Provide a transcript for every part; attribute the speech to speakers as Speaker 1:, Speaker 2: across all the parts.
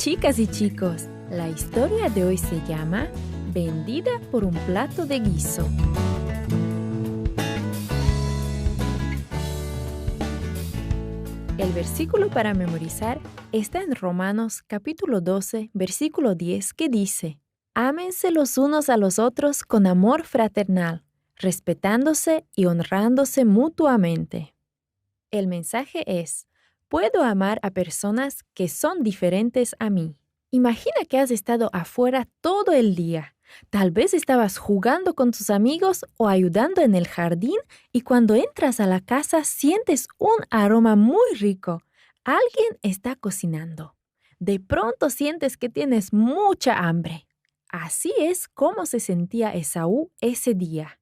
Speaker 1: chicas y chicos, la historia de hoy se llama Vendida por un plato de guiso. El versículo para memorizar está en Romanos capítulo 12, versículo 10, que dice: Ámense los unos a los otros con amor fraternal, respetándose y honrándose mutuamente. El mensaje es: puedo amar a personas que son diferentes a mí. Imagina que has estado afuera todo el día. Tal vez estabas jugando con tus amigos o ayudando en el jardín y cuando entras a la casa sientes un aroma muy rico. Alguien está cocinando. De pronto sientes que tienes mucha hambre. Así es como se sentía Esaú ese día.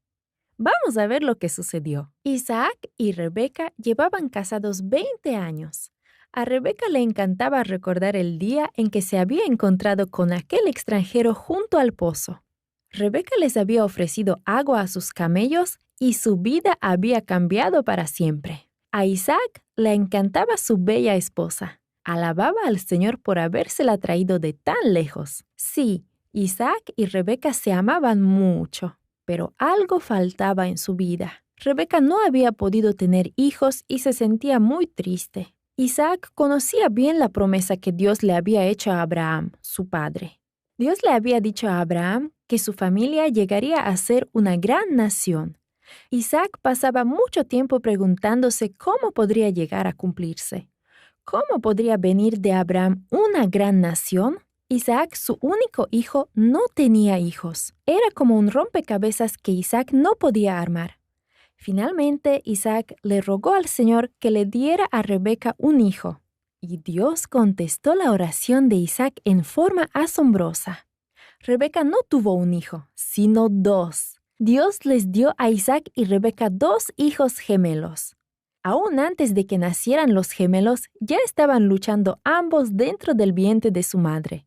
Speaker 1: Vamos a ver lo que sucedió. Isaac y Rebeca llevaban casados 20 años. A Rebeca le encantaba recordar el día en que se había encontrado con aquel extranjero junto al pozo. Rebeca les había ofrecido agua a sus camellos y su vida había cambiado para siempre. A Isaac le encantaba su bella esposa. Alababa al Señor por habérsela traído de tan lejos. Sí, Isaac y Rebeca se amaban mucho, pero algo faltaba en su vida. Rebeca no había podido tener hijos y se sentía muy triste. Isaac conocía bien la promesa que Dios le había hecho a Abraham, su padre. Dios le había dicho a Abraham que su familia llegaría a ser una gran nación. Isaac pasaba mucho tiempo preguntándose cómo podría llegar a cumplirse. ¿Cómo podría venir de Abraham una gran nación? Isaac, su único hijo, no tenía hijos. Era como un rompecabezas que Isaac no podía armar. Finalmente, Isaac le rogó al Señor que le diera a Rebeca un hijo. Y Dios contestó la oración de Isaac en forma asombrosa. Rebeca no tuvo un hijo, sino dos. Dios les dio a Isaac y Rebeca 2 hijos gemelos. Aún antes de que nacieran los gemelos, ya estaban luchando ambos dentro del vientre de su madre.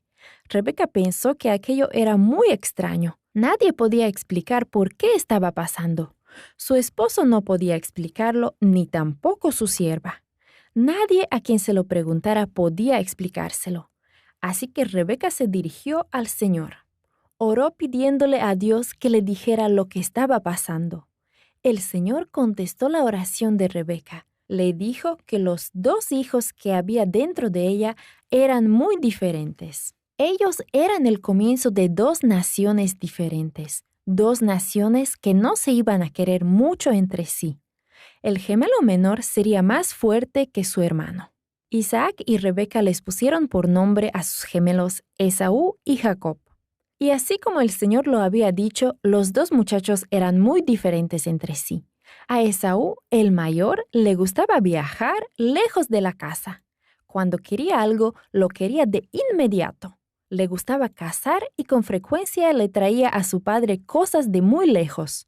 Speaker 1: Rebeca pensó que aquello era muy extraño. Nadie podía explicar por qué estaba pasando. Su esposo no podía explicarlo, ni tampoco su sierva. Nadie a quien se lo preguntara podía explicárselo. Así que Rebeca se dirigió al Señor. Oró pidiéndole a Dios que le dijera lo que estaba pasando. El Señor contestó la oración de Rebeca. Le dijo que los 2 hijos que había dentro de ella eran muy diferentes. Ellos eran el comienzo de 2 naciones diferentes. 2 naciones que no se iban a querer mucho entre sí. El gemelo menor sería más fuerte que su hermano. Isaac y Rebeca les pusieron por nombre a sus gemelos Esaú y Jacob. Y así como el Señor lo había dicho, los 2 muchachos eran muy diferentes entre sí. A Esaú, el mayor, le gustaba viajar lejos de la casa. Cuando quería algo, lo quería de inmediato. Le gustaba cazar y con frecuencia le traía a su padre cosas de muy lejos.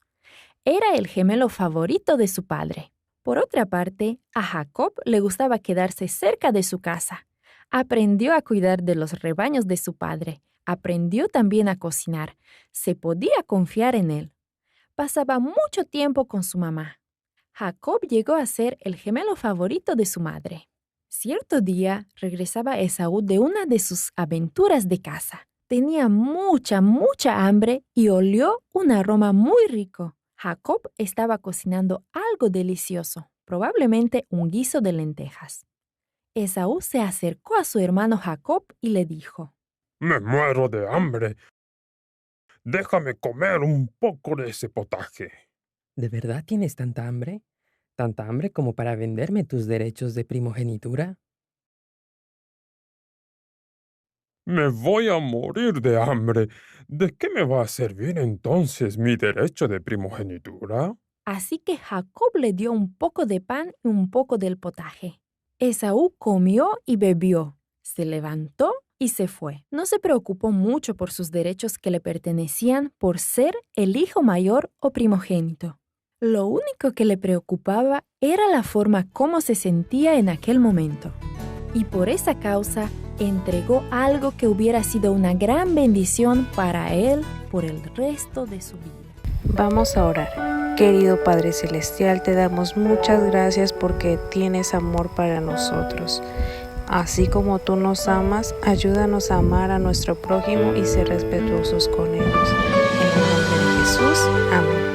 Speaker 1: Era el gemelo favorito de su padre. Por otra parte, a Jacob le gustaba quedarse cerca de su casa. Aprendió a cuidar de los rebaños de su padre. Aprendió también a cocinar. Se podía confiar en él. Pasaba mucho tiempo con su mamá. Jacob llegó a ser el gemelo favorito de su madre. Cierto día regresaba Esaú de una de sus aventuras de caza. Tenía mucha hambre y olió un aroma muy rico. Jacob estaba cocinando algo delicioso, probablemente un guiso de lentejas. Esaú se acercó a su hermano Jacob y le dijo:
Speaker 2: Me muero de hambre. Déjame comer un poco de ese potaje.
Speaker 3: ¿De verdad tienes tanta hambre? ¿Tanta hambre como para venderme tus derechos de primogenitura?
Speaker 2: Me voy a morir de hambre. ¿De qué me va a servir entonces mi derecho de primogenitura?
Speaker 1: Así que Jacob le dio un poco de pan y un poco del potaje. Esaú comió y bebió. Se levantó y se fue. No se preocupó mucho por sus derechos que le pertenecían por ser el hijo mayor o primogénito. Lo único que le preocupaba era la forma como se sentía en aquel momento. Y por esa causa entregó algo que hubiera sido una gran bendición para él por el resto de su vida.
Speaker 4: Vamos a orar. Querido Padre Celestial, te damos muchas gracias porque tienes amor para nosotros. Así como tú nos amas, ayúdanos a amar a nuestro prójimo y ser respetuosos con ellos. En el nombre de Jesús, amén.